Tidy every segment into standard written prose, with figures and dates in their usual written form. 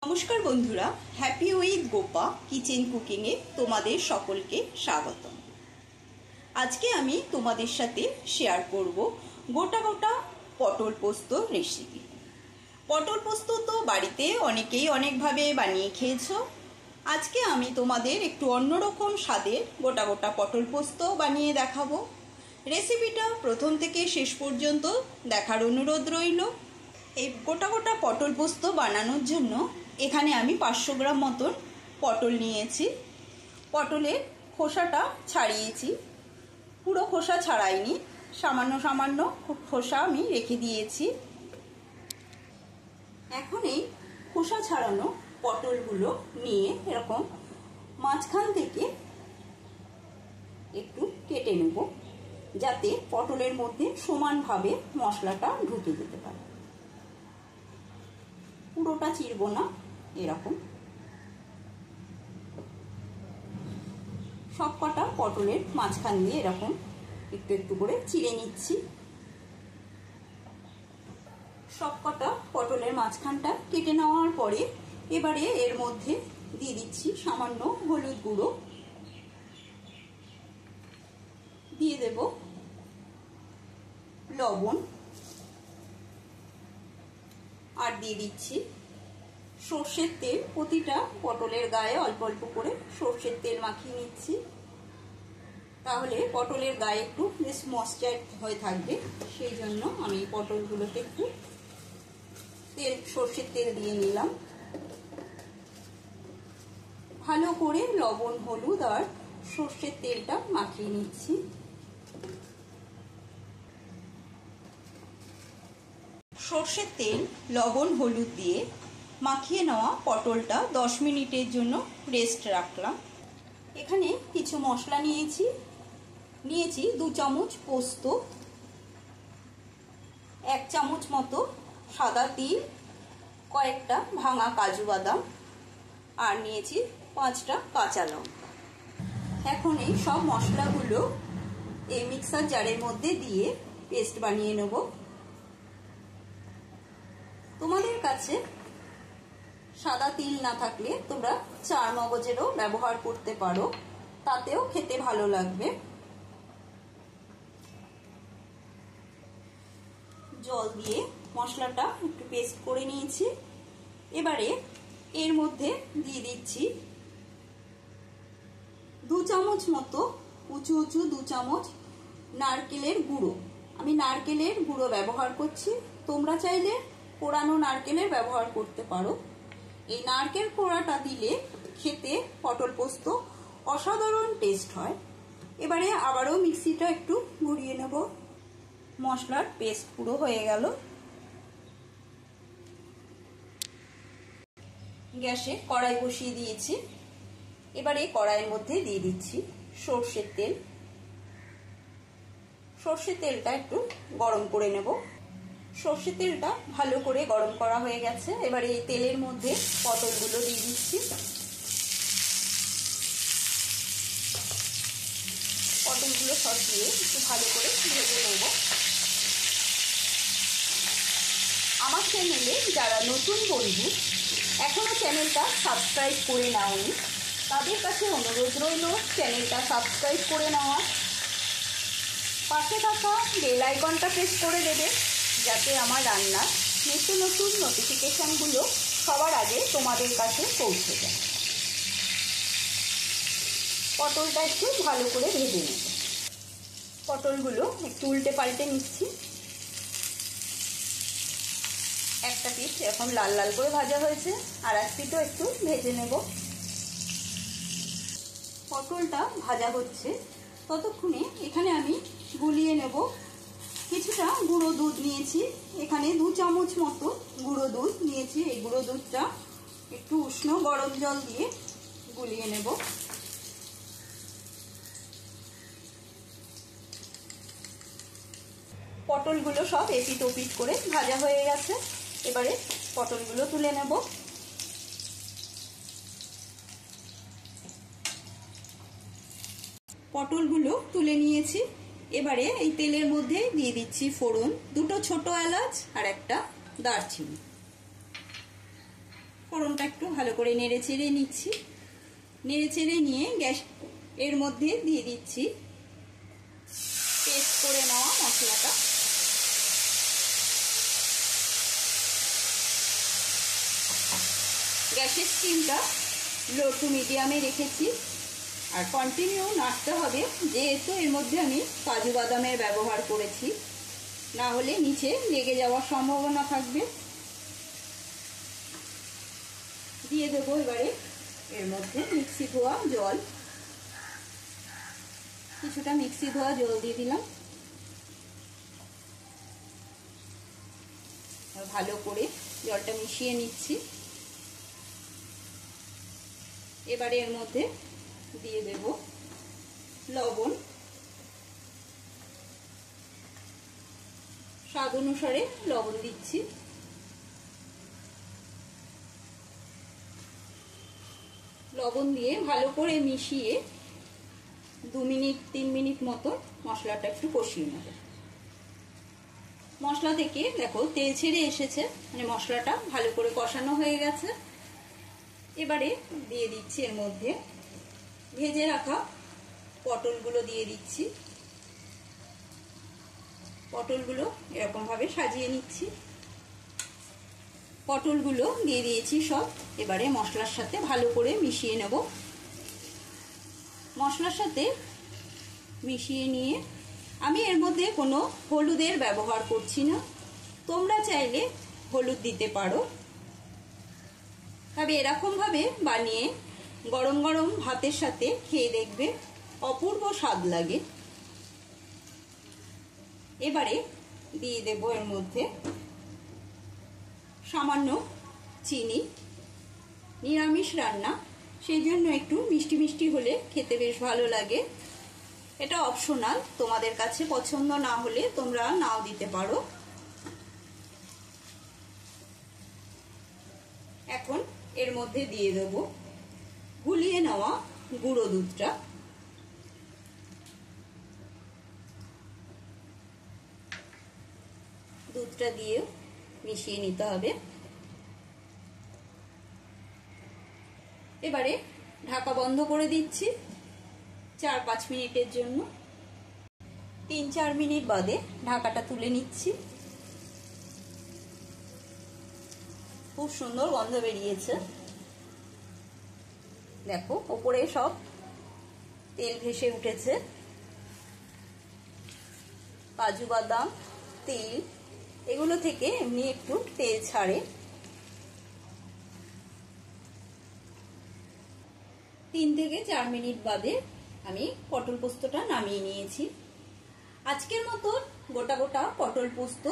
নমস্কার বন্ধুরা, happy with Gopa kitchen কুকিংয়ে তোমাদের সকলকে স্বাগতম। আজকে আমি তোমাদের সাথে শেয়ার করব গোটা গোটা পটল পোস্ত রেসিপি। পটল পোস্ত তো বাড়িতে অনেকেই অনেকভাবে বানিয়ে খেয়েছো। আজকে আমি তোমাদের একটু অন্যরকম স্বাদের গোটা গোটা পটল পোস্ত বানিয়ে দেখাবো। রেসিপিটা প্রথম থেকে শেষ পর্যন্ত দেখার অনুরোধ রইল। এই গোটা গোটা পটল পোস্ত বানানোর জন্য এখানে আমি 500 গ্রাম মতন পটল নিয়েছি। পটলের খোসাটা ছাড়িয়েছি, পুরো খোসা ছাড়াইনি, সামান্য সামান্য খোসা আমি রেখে দিয়েছি। এখন এই খোসা ছাড়ানো পটলগুলো নিয়ে এরকম মাঝখান থেকে একটু কেটে নেব, যাতে পটলের মধ্যে সমানভাবে মশলাটা ঢুকে যেতে পারে। পুরোটা চিরবো না, এরকম সব কটা পটলের মাঝখান দিয়ে এরকম একটু একটু করে চিড়ে নিচ্ছি। সব কটা পটলের মাঝখানটা কেটে নেওয়ার পরে এবারে এর মধ্যে দিয়ে দিচ্ছি সামান্য হলুদ গুঁড়ো, দিয়ে দেব লবণ, আর দিয়ে দিচ্ছি সর্ষের তেল। প্রতিটা পটলের গায়ে অল্প অল্প করে সর্ষের তেল মাখিয়ে নিচ্ছি, তাহলে পটলের গায়ে একটু বেশ ময়েশ্চার হয়ে থাকবে। সেই জন্য আমি পটলগুলোতে একটু সর্ষের তেল দিয়ে নিলাম। ভালো করে লবণ, হলুদ আর সর্ষের তেলটা মাখিয়ে নিচ্ছি। সর্ষের তেল, লবণ, হলুদ দিয়ে মাখিয়ে নেওয়া পটলটা 10 মিনিটের জন্য রেস্ট রাখলাম। এখানে কিছু মশলা নিয়েছি 2 চামচ পোস্ত, 1 চামচ মতো সাদা তিল, কয়েকটা ভাঙা কাজু বাদাম, আর নিয়েছি 5টা কাঁচা লঙ্কা। এখন এই সব মশলাগুলো এই মিক্সার জারের মধ্যে দিয়ে পেস্ট বানিয়ে নেব। তোমাদের কাছে সাদা তিল না থাকলে তোমরা চার মগজেরও ব্যবহার করতে পারো, তাতেও খেতে ভালো লাগবে। জল দিয়ে মশলাটা একটু পেস্ট করে নিয়েছি। এবারে এর মধ্যে দিয়ে দিচ্ছি 2 চামচ মতো উঁচু 2 চামচ নারকেলের গুঁড়ো। আমি নারকেলের গুঁড়ো ব্যবহার করছি, তোমরা চাইলে কোড়ানো নারকেলের ব্যবহার করতে পারো। এই নারকেল কোড়াটা দিলে খেতে পটল পোস্ত অসাধারণ টেস্ট হয়। এবারে আবারও মিক্সিটা একটু ঘুরিয়ে নেব। মশলার পেস্ট পুরো হয়ে গেল। গ্যাসে কড়াই বসিয়ে দিয়েছি। এবারে কড়াইয়ের মধ্যে দিয়ে দিচ্ছি সর্ষের তেল। সর্ষের তেলটা একটু গরম করে নেব। সর্ষের তেলটা ভালো করে গরম করা হয়ে গেছে। এবারে এই তেলের মধ্যে পটলগুলো দিয়ে দিচ্ছি। পটলগুলো সব দিয়ে একটু ভালো করে ভেজে নেব। আমার চ্যানেলে যারা নতুন বন্ধু এখনো চ্যানেলটা সাবস্ক্রাইব করে নাওনি, তাদের কাছে অনুরোধ রইল চ্যানেলটা সাবস্ক্রাইব করে নেওয়া। পাশে থাকা বেল আইকনটা প্রেস করে দেবে, যাতে আমার রান্নার নিত্য নতুন নোটিফিকেশনগুলো সবার আগে তোমাদের কাছে পৌঁছে যায়। পটলটা একটু ভালো করে ভেজে নেব। পটলগুলো একটু উল্টে পাল্টে নিচ্ছি। একটা পিঠ এখন লাল লাল করে ভাজা হয়েছে, আর এক পিঠও একটু ভেজে নেব। পটলটা ভাজা হচ্ছে ততক্ষণে এখানে আমি গুলিয়ে নেব। কিছুটা গুঁড়ো দুধ নিয়েছি, এখানে 2 চামচ মতো গুঁড়ো দুধ নিয়েছি। এই গুঁড়ো দুধটা একটু উষ্ণ গরম জল দিয়ে গুলিয়ে নেব। পটলগুলো সব এপিট ওপিট করে ভাজা হয়ে গেছে। এবারে পটলগুলো তুলে নেব। পটলগুলো তুলে নিয়েছি। এবারে এই তেলের মধ্যে দিয়ে দিচ্ছি ফোড়ন, 2টো ছোট এলাচ আর একটা দারচিনি। ফোড়নটা একটু একটু ভালো করে নেড়ে চেড়ে নিচ্ছি। নেড়ে চেড়ে নিয়ে গ্যাস এর মধ্যে দিয়ে দিচ্ছি পেস্ট করে নেওয়া মশলাটা। গ্যাসের স্টিমটা লো টু মিডিয়ামে রেখেছি। আর কন্টিনিউ নাড়তে হবে, যেহেতু এর মধ্যে আমি কাজু বাদামের ব্যবহার করেছি, না হলে নিচে লেগে যাওয়ার সম্ভাবনা থাকবে। দিয়ে দেবো এবারে এর মধ্যে মিক্সি ধোয়া জল, কিছুটা মিক্সি ধোয়া জল দিয়ে দিলাম। ভালো করে জলটা মিশিয়ে নিচ্ছি। এবারে এর মধ্যে দিয়ে দেব লবণ, স্বাদ অনুসারে লবণ দিচ্ছি। লবণ দিয়ে ভালো করে মিশিয়ে 2 মিনিট 3 মিনিট মতো মশলাটা একটু কষিয়ে নেব। মশলা থেকে দেখো তেল ছেড়ে এসেছে, মানে মশলাটা ভালো করে কষানো হয়ে গেছে। এবারে দিয়ে দিচ্ছি এর মধ্যে ভেজে রাখা পটলগুলো দিয়ে দিচ্ছি। পটলগুলো এরকম ভাবে সাজিয়ে নিচ্ছি। পটলগুলো দিয়ে দিয়েছি সব। এবারে মশলার সাথে ভালো করে মিশিয়ে নেব। মশলার সাথে মিশিয়ে নিয়ে আমি এর মধ্যে কোনো হলুদের ব্যবহার করছি না। তোমরা চাইলে হলুদ দিতে পারো, তবে এরকমভাবে বানিয়ে গরম গরম ভাতের সাথে খেয়ে দেখবে, অপূর্ব স্বাদ লাগে। এবারে দিয়ে দেব এর মধ্যে সামান্য চিনি। নিরামিষ রান্না, সেই জন্য একটু মিষ্টি মিষ্টি হলে খেতে বেশ ভালো লাগে। এটা অপশনাল, তোমাদের কাছে পছন্দ না হলে তোমরা নাও দিতে পারো। এখন এর মধ্যে দিয়ে দেব গুলিয়ে নেওয়া গুঁড়ো দুধটা। দুধটা দিয়ে মিশিয়ে নিতে হবে। এবারে ঢাকা বন্ধ করে দিচ্ছি 4-5 মিনিটের জন্য। 3-4 মিনিট বাদে ঢাকাটা তুলে নিচ্ছি। খুব সুন্দর গন্ধ বেরিয়েছে। দেখো ওপরে সব তেল ভেসে উঠেছে। কাজু বাদাম, তিল, এগুলো থেকে এমনি একটু তেল ছাড়ে। 3 থেকে 4 মিনিট বাদে আমি পটল পোস্তটা নামিয়ে নিয়েছি। আজকের মতন গোটা গোটা পটল পোস্ত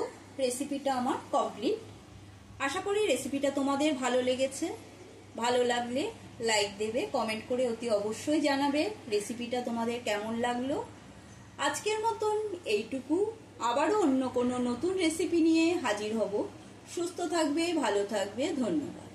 রেসিপিটা আমার কমপ্লিট। আশা করি রেসিপিটা তোমাদের ভালো লেগেছে। ভালো লাগলে লাইক দেবে, কমেন্ট করে অতি অবশ্যই জানাবে রেসিপিটা তোমাদের কেমন লাগলো। আজকের মতন এইটুকু। আবারও অন্য কোনো নতুন রেসিপি নিয়ে হাজির হব। সুস্থ থাকবে, ভালো থাকবে। ধন্যবাদ।